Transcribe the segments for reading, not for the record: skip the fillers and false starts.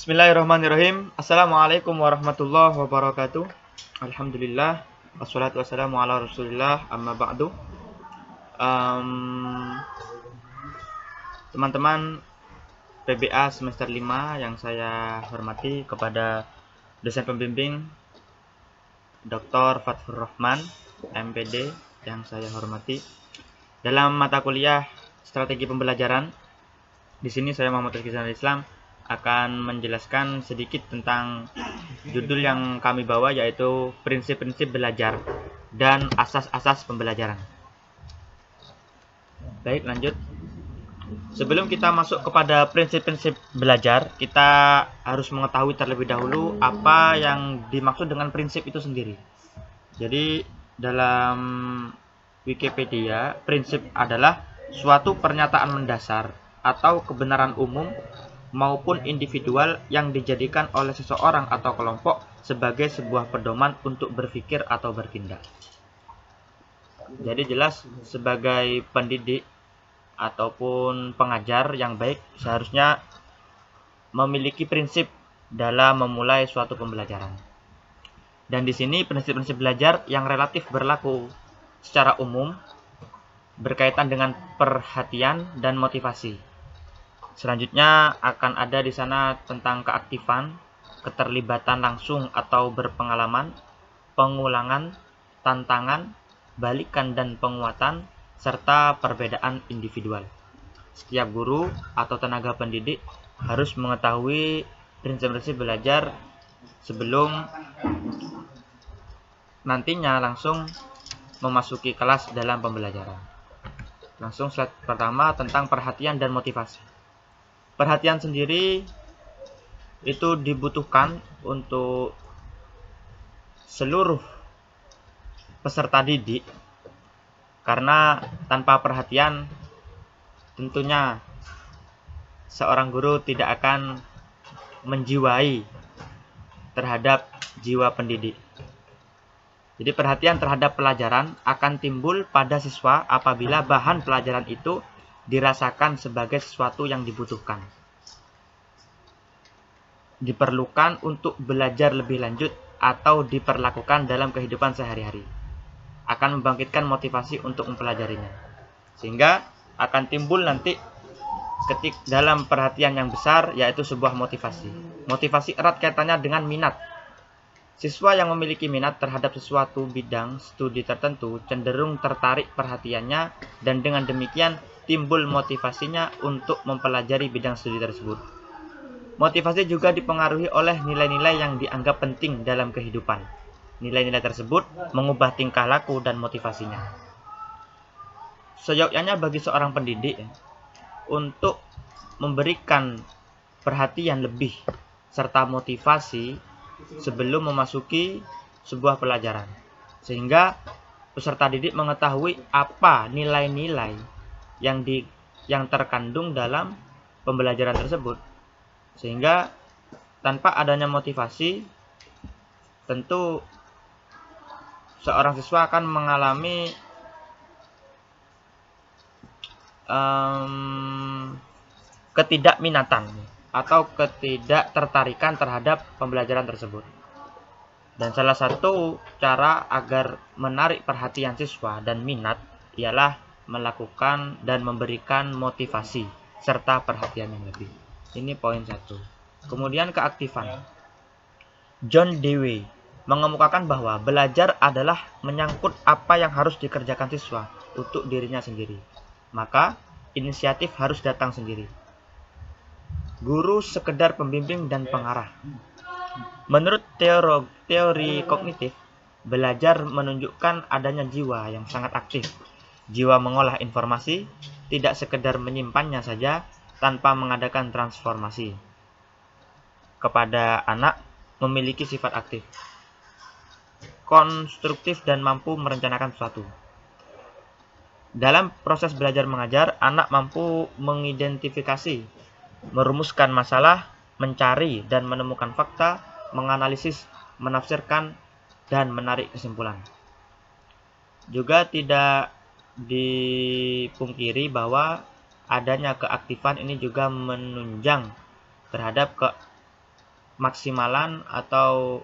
Bismillahirrahmanirrahim. Assalamualaikum warahmatullahi wabarakatuh. Alhamdulillah. Wassalatu wassalamu ala rasulillah. Amma ba'du. Teman-teman PBA semester 5 yang saya hormati, kepada dosen pembimbing Dr. Fatfur Rahman, MPD, yang saya hormati. Dalam mata kuliah strategi pembelajaran, di sini saya Muhammad Rizky Islam akan menjelaskan sedikit tentang judul yang kami bawa, yaitu prinsip-prinsip belajar dan asas-asas pembelajaran. Baik, lanjut. Sebelum kita masuk kepada prinsip-prinsip belajar, kita harus mengetahui terlebih dahulu apa yang dimaksud dengan prinsip itu sendiri. Jadi, dalam Wikipedia, prinsip adalah suatu pernyataan mendasar atau kebenaran umum maupun individual yang dijadikan oleh seseorang atau kelompok sebagai sebuah pedoman untuk berpikir atau bertindak. Jadi jelas, sebagai pendidik ataupun pengajar yang baik seharusnya memiliki prinsip dalam memulai suatu pembelajaran. Dan di sini prinsip-prinsip belajar yang relatif berlaku secara umum berkaitan dengan perhatian dan motivasi. Selanjutnya akan ada di sana tentang keaktifan, keterlibatan langsung atau berpengalaman, pengulangan, tantangan, balikan dan penguatan, serta perbedaan individual. Setiap guru atau tenaga pendidik harus mengetahui prinsip-prinsip belajar sebelum nantinya langsung memasuki kelas dalam pembelajaran. Langsung slide pertama tentang perhatian dan motivasi. Perhatian sendiri itu dibutuhkan untuk seluruh peserta didik, karena tanpa perhatian tentunya seorang guru tidak akan menjiwai terhadap jiwa pendidik. Jadi perhatian terhadap pelajaran akan timbul pada siswa apabila bahan pelajaran itu dirasakan sebagai sesuatu yang dibutuhkan, diperlukan untuk belajar lebih lanjut, atau diperlakukan dalam kehidupan sehari-hari. Akan membangkitkan motivasi untuk mempelajarinya. Sehingga akan timbul nanti dalam perhatian yang besar, yaitu sebuah motivasi. Motivasi erat kaitannya dengan minat. Siswa yang memiliki minat terhadap sesuatu bidang studi tertentu cenderung tertarik perhatiannya, dan dengan demikian timbul motivasinya untuk mempelajari bidang studi tersebut. Motivasi juga dipengaruhi oleh nilai-nilai yang dianggap penting dalam kehidupan. Nilai-nilai tersebut mengubah tingkah laku dan motivasinya. Seyogyanya bagi seorang pendidik untuk memberikan perhatian lebih serta motivasi sebelum memasuki sebuah pelajaran, sehingga peserta didik mengetahui apa nilai-nilai yang terkandung dalam pembelajaran tersebut. Sehingga tanpa adanya motivasi, tentu seorang siswa akan mengalami ketidakminatan atau ketidaktertarikan terhadap pembelajaran tersebut. Dan salah satu cara agar menarik perhatian siswa dan minat ialah melakukan dan memberikan motivasi serta perhatian yang lebih. Ini poin 1. Kemudian keaktifan. John Dewey mengemukakan bahwa belajar adalah menyangkut apa yang harus dikerjakan siswa untuk dirinya sendiri. Maka inisiatif harus datang sendiri. Guru sekedar pembimbing dan pengarah. Menurut teori kognitif, belajar menunjukkan adanya jiwa yang sangat aktif. Jiwa mengolah informasi, tidak sekedar menyimpannya saja tanpa mengadakan transformasi. Kepada anak memiliki sifat aktif, konstruktif dan mampu merencanakan sesuatu. Dalam proses belajar mengajar, anak mampu mengidentifikasi, merumuskan masalah, mencari dan menemukan fakta, menganalisis, menafsirkan, dan menarik kesimpulan. Juga tidak dipungkiri bahwa adanya keaktifan ini juga menunjang terhadap ketermaksimalan atau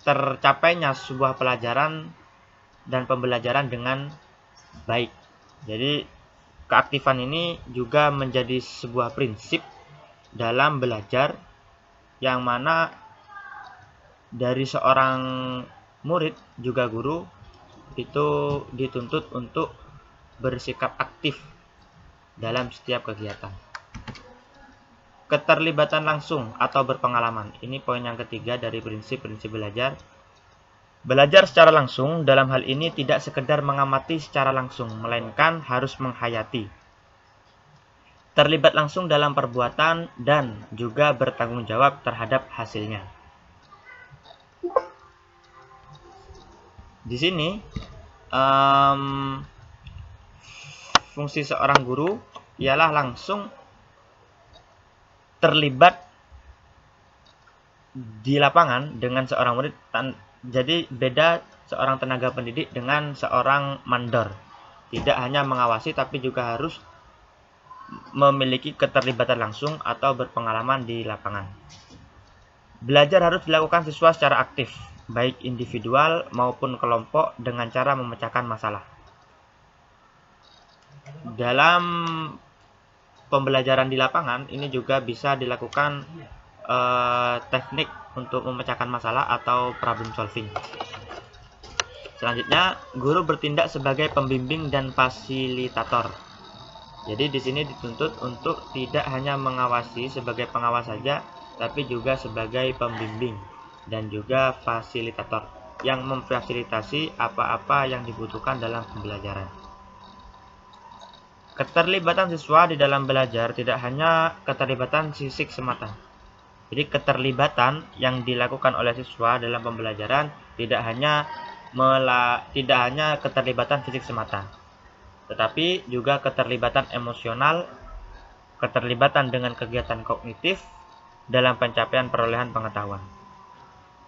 tercapainya sebuah pelajaran dan pembelajaran dengan baik. Jadi keaktifan ini juga menjadi sebuah prinsip dalam belajar yang mana dari seorang murid juga guru itu dituntut untuk bersikap aktif dalam setiap kegiatan. Keterlibatan langsung atau berpengalaman. Ini poin yang ketiga dari prinsip-prinsip belajar. Belajar secara langsung dalam hal ini tidak sekedar mengamati secara langsung, melainkan harus menghayati. Terlibat langsung dalam perbuatan dan juga bertanggung jawab terhadap hasilnya. Di sini fungsi seorang guru ialah langsung terlibat di lapangan dengan seorang murid. Jadi beda seorang tenaga pendidik dengan seorang mandor. Tidak hanya mengawasi tapi juga harus memiliki keterlibatan langsung atau berpengalaman di lapangan. Belajar harus dilakukan siswa secara aktif, baik individual maupun kelompok dengan cara memecahkan masalah. Dalam pembelajaran di lapangan ini juga bisa dilakukan teknik untuk memecahkan masalah atau problem solving. Selanjutnya, guru bertindak sebagai pembimbing dan fasilitator. Jadi di sini dituntut untuk tidak hanya mengawasi sebagai pengawas saja, tapi juga sebagai pembimbing dan juga fasilitator yang memfasilitasi apa-apa yang dibutuhkan dalam pembelajaran. Keterlibatan siswa di dalam belajar tidak hanya keterlibatan fisik semata. Jadi keterlibatan yang dilakukan oleh siswa dalam pembelajaran tidak hanya keterlibatan fisik semata, tetapi juga keterlibatan emosional, keterlibatan dengan kegiatan kognitif dalam pencapaian perolehan pengetahuan.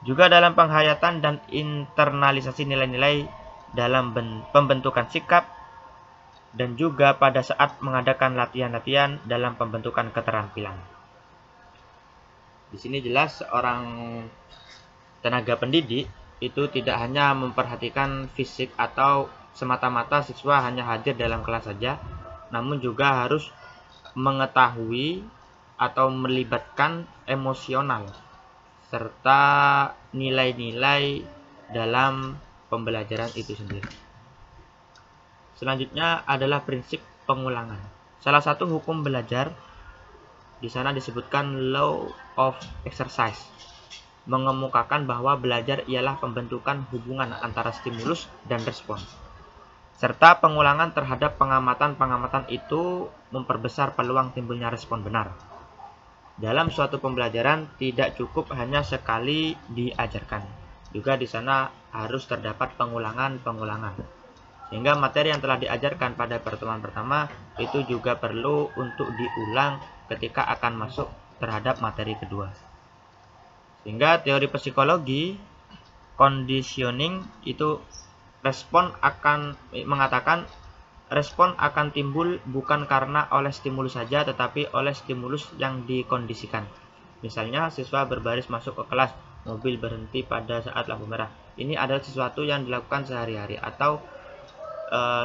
Juga dalam penghayatan dan internalisasi nilai-nilai dalam pembentukan sikap dan juga pada saat mengadakan latihan-latihan dalam pembentukan keterampilan. Di sini jelas seorang tenaga pendidik itu tidak hanya memperhatikan fisik atau semata-mata siswa hanya hadir dalam kelas saja, namun juga harus mengetahui atau melibatkan emosional serta nilai-nilai dalam pembelajaran itu sendiri. Selanjutnya adalah prinsip pengulangan. Salah satu hukum belajar di sana disebutkan law of exercise, mengemukakan bahwa belajar ialah pembentukan hubungan antara stimulus dan respon, serta pengulangan terhadap pengamatan-pengamatan itu memperbesar peluang timbulnya respon benar. Dalam suatu pembelajaran tidak cukup hanya sekali diajarkan, juga di sana harus terdapat pengulangan-pengulangan, sehingga materi yang telah diajarkan pada pertemuan pertama itu juga perlu untuk diulang ketika akan masuk terhadap materi kedua. Sehingga teori psikologi conditioning itu mengatakan respon akan timbul bukan karena oleh stimulus saja, tetapi oleh stimulus yang dikondisikan. Misalnya siswa berbaris masuk ke kelas, mobil berhenti pada saat lampu merah. Ini adalah sesuatu yang dilakukan sehari-hari atau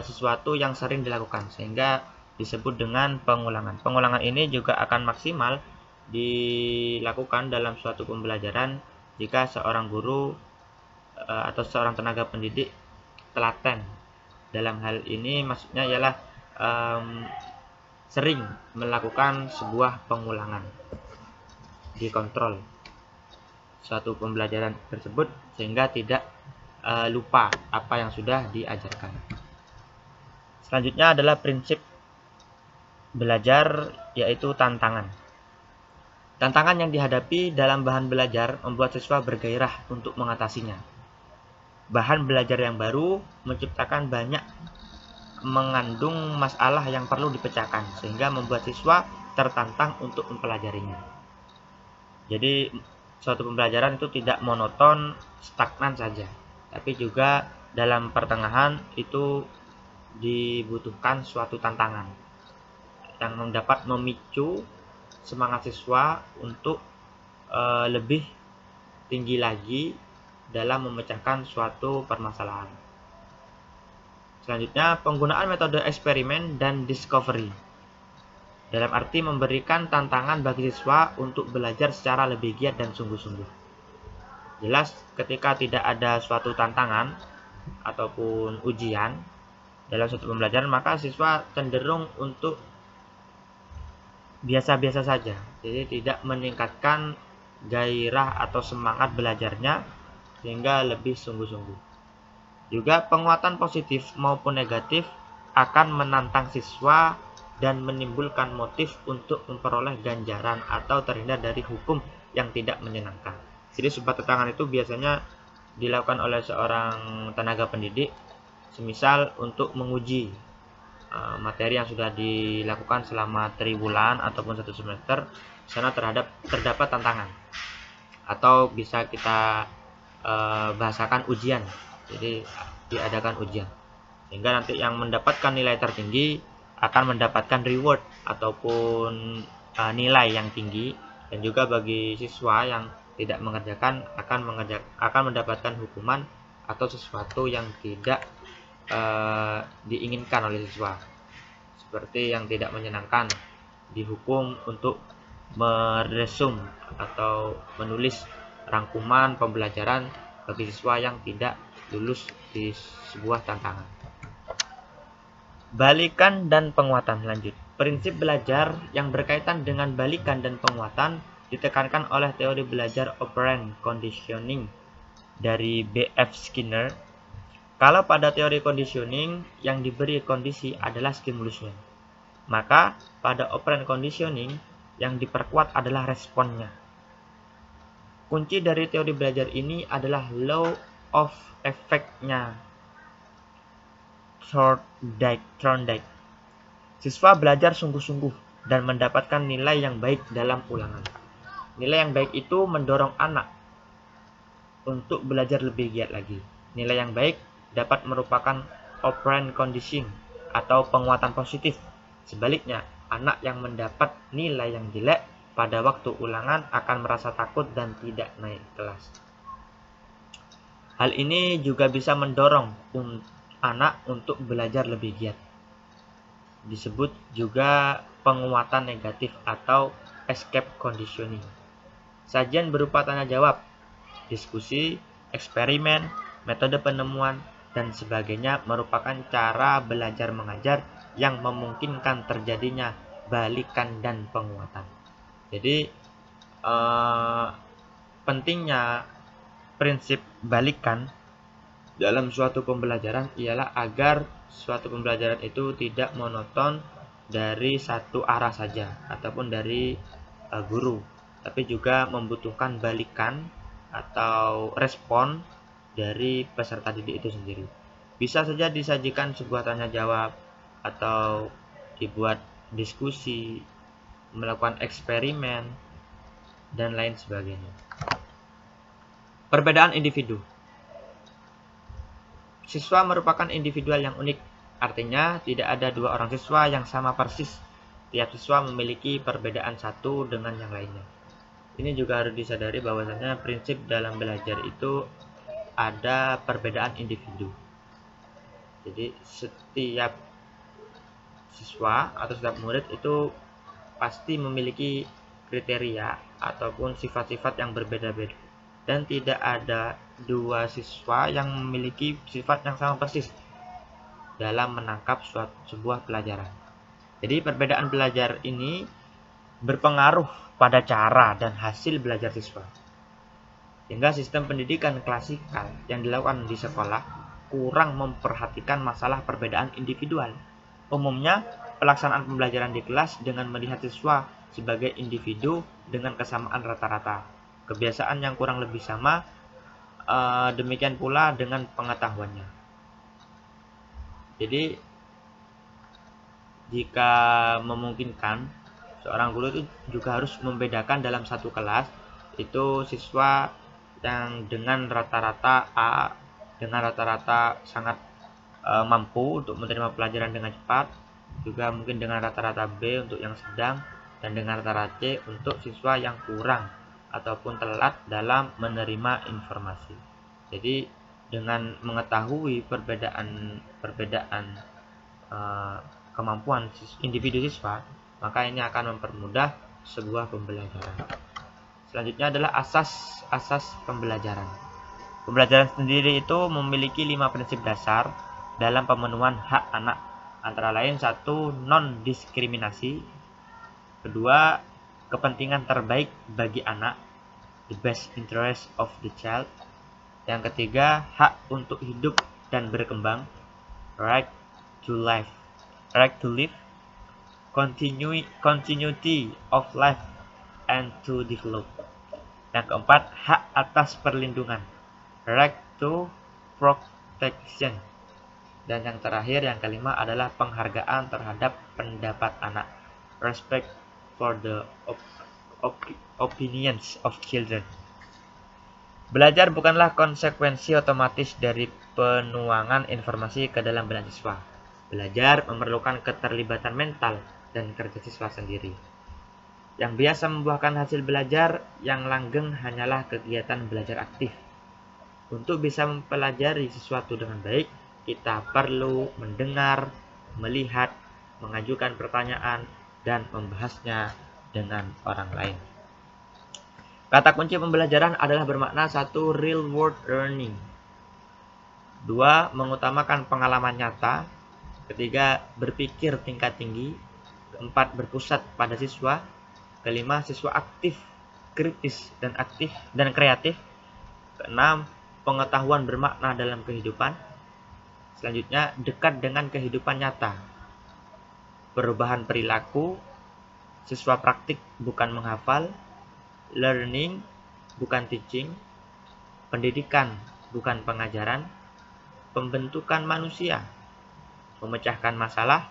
sesuatu yang sering dilakukan, sehingga disebut dengan pengulangan. Pengulangan ini juga akan maksimal dilakukan dalam suatu pembelajaran jika seorang guru atau seorang tenaga pendidik telaten. Dalam hal ini maksudnya ialah sering melakukan sebuah pengulangan, dikontrol suatu pembelajaran tersebut sehingga tidak lupa apa yang sudah diajarkan. Selanjutnya adalah prinsip belajar, yaitu tantangan. Tantangan yang dihadapi dalam bahan belajar membuat siswa bergairah untuk mengatasinya. Bahan belajar yang baru menciptakan banyak mengandung masalah yang perlu dipecahkan, sehingga membuat siswa tertantang untuk mempelajarinya. Jadi suatu pembelajaran itu tidak monoton, stagnan saja, tapi juga dalam pertengahan itu dibutuhkan suatu tantangan yang dapat memicu semangat siswa untuk lebih tinggi lagi dalam memecahkan suatu permasalahan. Selanjutnya, penggunaan metode eksperimen dan discovery. Dalam arti memberikan tantangan bagi siswa untuk belajar secara lebih giat dan sungguh-sungguh. Jelas ketika tidak ada suatu tantangan ataupun ujian dalam suatu pembelajaran, maka siswa cenderung untuk biasa-biasa saja. Jadi tidak meningkatkan gairah atau semangat belajarnya sehingga lebih sungguh-sungguh. Juga penguatan positif maupun negatif akan menantang siswa dan menimbulkan motif untuk memperoleh ganjaran atau terhindar dari hukum yang tidak menyenangkan. Jadi sebuah tantangan itu biasanya dilakukan oleh seorang tenaga pendidik, semisal untuk menguji materi yang sudah dilakukan selama 3 bulan ataupun 1 semester, sana terdapat tantangan, atau bisa kita bahasakan ujian. Jadi diadakan ujian sehingga nanti yang mendapatkan nilai tertinggi akan mendapatkan reward ataupun nilai yang tinggi, dan juga bagi siswa yang tidak mengerjakan akan mendapatkan hukuman atau sesuatu yang tidak diinginkan oleh siswa, seperti yang tidak menyenangkan, dihukum untuk meresum atau menulis rangkuman pembelajaran bagi siswa yang tidak lulus di sebuah tantangan. Balikan dan penguatan. Lanjut, prinsip belajar yang berkaitan dengan balikan dan penguatan ditekankan oleh teori belajar operant conditioning dari B.F. Skinner. Kalau pada teori conditioning yang diberi kondisi adalah stimulusnya, maka pada operant conditioning yang diperkuat adalah responnya. Kunci dari teori belajar ini adalah law of effect-nya Thorndike. Siswa belajar sungguh-sungguh dan mendapatkan nilai yang baik dalam ulangan. Nilai yang baik itu mendorong anak untuk belajar lebih giat lagi. Nilai yang baik dapat merupakan operant conditioning atau penguatan positif. Sebaliknya, anak yang mendapat nilai yang jelek pada waktu ulangan akan merasa takut dan tidak naik kelas. Hal ini juga bisa mendorong anak untuk belajar lebih giat. Disebut juga penguatan negatif atau escape conditioning. Sajian berupa tanya jawab, diskusi, eksperimen, metode penemuan, dan sebagainya merupakan cara belajar mengajar yang memungkinkan terjadinya balikan dan penguatan. Jadi pentingnya prinsip balikan dalam suatu pembelajaran ialah agar suatu pembelajaran itu tidak monoton dari satu arah saja ataupun dari guru, tapi juga membutuhkan balikan atau respon dari peserta didik itu sendiri. Bisa saja disajikan sebuah tanya jawab atau dibuat diskusi, melakukan eksperimen, dan lain sebagainya. Perbedaan individu. Siswa merupakan individual yang unik, artinya tidak ada dua orang siswa yang sama persis. Tiap siswa memiliki perbedaan satu dengan yang lainnya. Ini juga harus disadari bahwasanya prinsip dalam belajar itu ada perbedaan individu. Jadi setiap siswa atau setiap murid itu pasti memiliki kriteria ataupun sifat-sifat yang berbeda-beda, dan tidak ada dua siswa yang memiliki sifat yang sama persis dalam menangkap sebuah pelajaran. Jadi perbedaan belajar ini berpengaruh pada cara dan hasil belajar siswa, sehingga sistem pendidikan klasikal yang dilakukan di sekolah kurang memperhatikan masalah perbedaan individual. Umumnya pelaksanaan pembelajaran di kelas dengan melihat siswa sebagai individu dengan kesamaan rata-rata, kebiasaan yang kurang lebih sama, demikian pula dengan pengetahuannya. Jadi jika memungkinkan, seorang guru itu juga harus membedakan dalam satu kelas itu siswa yang dengan rata-rata A, dengan rata-rata sangat mampu untuk menerima pelajaran dengan cepat, juga mungkin dengan rata-rata B untuk yang sedang, dan dengan tara C untuk siswa yang kurang ataupun telat dalam menerima informasi. Jadi dengan mengetahui perbedaan kemampuan individu siswa, maka ini akan mempermudah sebuah pembelajaran. Selanjutnya adalah asas pembelajaran. Pembelajaran sendiri itu memiliki 5 prinsip dasar dalam pemenuhan hak anak, antara lain 1. Non-diskriminasi, 2. Kepentingan terbaik bagi anak, the best interest of the child, yang ketiga hak untuk hidup dan berkembang, right to live, continuity of life and to develop, yang keempat hak atas perlindungan, right to protection, dan yang terakhir yang kelima adalah penghargaan terhadap pendapat anak, respect for the opinions of children. Belajar bukanlah konsekuensi otomatis dari penuangan informasi ke dalam benak siswa. Belajar memerlukan keterlibatan mental dan kerja siswa sendiri. Yang biasa membuahkan hasil belajar yang langgeng hanyalah kegiatan belajar aktif. Untuk bisa mempelajari sesuatu dengan baik, kita perlu mendengar, melihat, mengajukan pertanyaan, dan membahasnya dengan orang lain. Kata kunci pembelajaran adalah bermakna 1. Real world learning, 2. Mengutamakan pengalaman nyata, 3. Berpikir tingkat tinggi, 4. Berpusat pada siswa, 5. Siswa aktif, kritis, dan kreatif, 6. Pengetahuan bermakna dalam kehidupan. Selanjutnya, dekat dengan kehidupan nyata, perubahan perilaku, siswa praktik bukan menghafal, learning bukan teaching, pendidikan bukan pengajaran, pembentukan manusia, memecahkan masalah,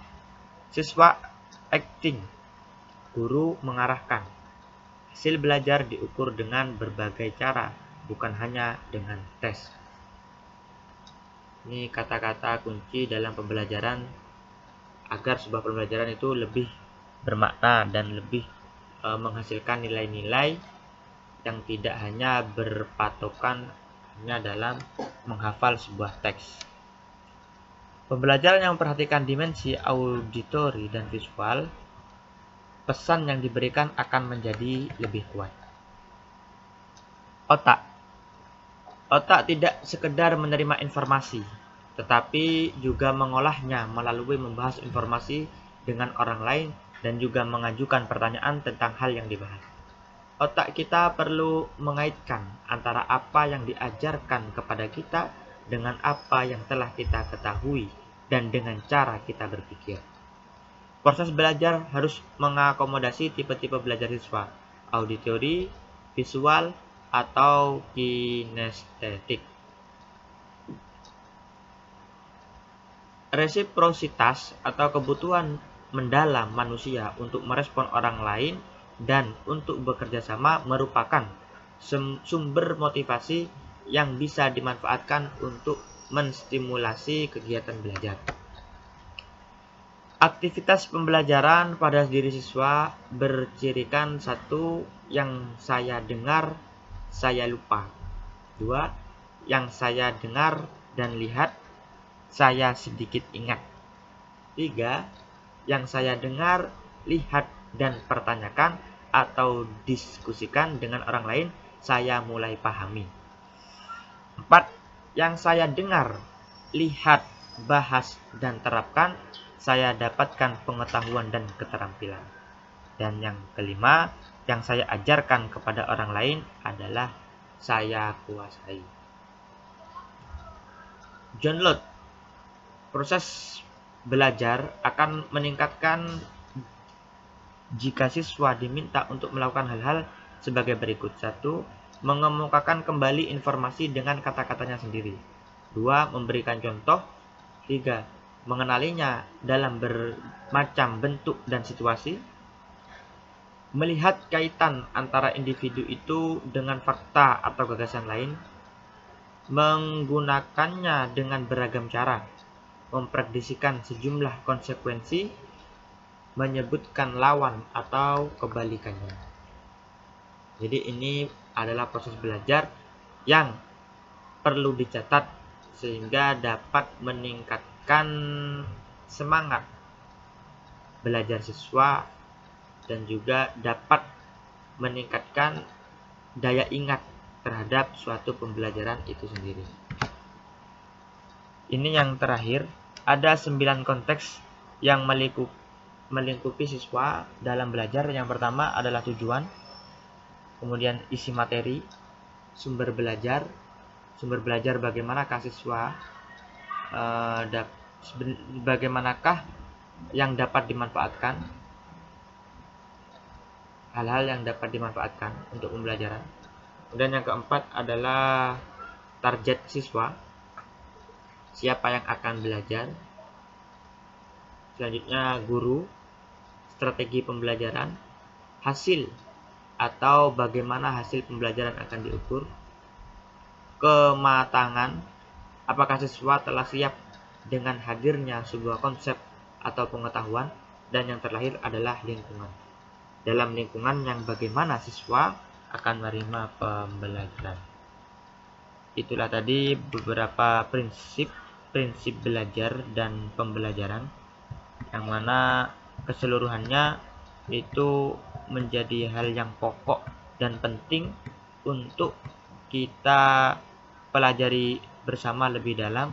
siswa acting, guru mengarahkan. Hasil belajar diukur dengan berbagai cara, bukan hanya dengan tes. Ini kata-kata kunci dalam pembelajaran agar sebuah pembelajaran itu lebih bermakna dan lebih menghasilkan nilai-nilai yang tidak hanya berpatokan hanya dalam menghafal sebuah teks. Pembelajaran yang memperhatikan dimensi auditori dan visual, pesan yang diberikan akan menjadi lebih kuat. Otak tidak sekedar menerima informasi, tetapi juga mengolahnya melalui membahas informasi dengan orang lain dan juga mengajukan pertanyaan tentang hal yang dibahas. Otak kita perlu mengaitkan antara apa yang diajarkan kepada kita dengan apa yang telah kita ketahui dan dengan cara kita berpikir. Proses belajar harus mengakomodasi tipe-tipe belajar siswa, auditori, visual, atau kinestetik. Resiprositas atau kebutuhan mendalam manusia untuk merespon orang lain dan untuk bekerja sama merupakan sumber motivasi yang bisa dimanfaatkan untuk menstimulasi kegiatan belajar. Aktivitas pembelajaran pada diri siswa bercirikan 1. Yang saya dengar, saya lupa. 2. Yang saya dengar dan lihat, saya sedikit ingat. 3. Yang saya dengar, lihat, dan pertanyakan atau diskusikan dengan orang lain, saya mulai pahami. 4. Yang saya dengar, lihat, bahas, dan terapkan, saya dapatkan pengetahuan dan keterampilan. Dan yang kelima, yang saya ajarkan kepada orang lain adalah saya kuasai. John Locke, proses belajar akan meningkatkan jika siswa diminta untuk melakukan hal-hal sebagai berikut. 1. Mengemukakan kembali informasi dengan kata-katanya sendiri. 2. Memberikan contoh. 3. Mengenalinya dalam bermacam bentuk dan situasi. Melihat kaitan antara individu itu dengan fakta atau gagasan lain. Menggunakannya dengan beragam cara. Memprediksikan sejumlah konsekuensi. menyebutkan lawan atau kebalikannya. Jadi ini adalah proses belajar yang perlu dicatat sehingga dapat meningkatkan semangat belajar siswa dan juga dapat meningkatkan daya ingat terhadap suatu pembelajaran itu sendiri. Ini yang terakhir, ada 9 konteks yang melingkupi siswa dalam belajar. Yang pertama adalah tujuan, kemudian isi materi, sumber belajar bagaimanakah siswa, bagaimanakah yang dapat dimanfaatkan, hal-hal yang dapat dimanfaatkan untuk pembelajaran. Kemudian yang keempat adalah target siswa, siapa yang akan belajar. Selanjutnya guru, strategi pembelajaran, hasil atau bagaimana hasil pembelajaran akan diukur, kematangan, apakah siswa telah siap dengan hadirnya sebuah konsep atau pengetahuan, dan yang terakhir adalah lingkungan. Dalam lingkungan yang bagaimana siswa akan menerima pembelajaran. Itulah tadi beberapa prinsip belajar dan pembelajaran, yang mana keseluruhannya itu menjadi hal yang pokok dan penting untuk kita pelajari bersama lebih dalam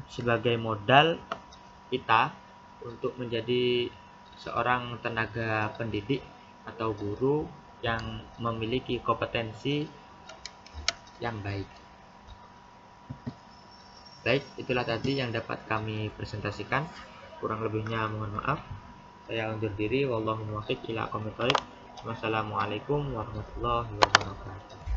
sebagai modal kita untuk menjadi seorang tenaga pendidik atau guru yang memiliki kompetensi yang baik. Baik, itulah tadi yang dapat kami presentasikan. Kurang lebihnya mohon maaf. Saya undur diri. Wallahu muwaffiq ila aqwamit thoriq. Wassalamualaikum warahmatullahi wabarakatuh.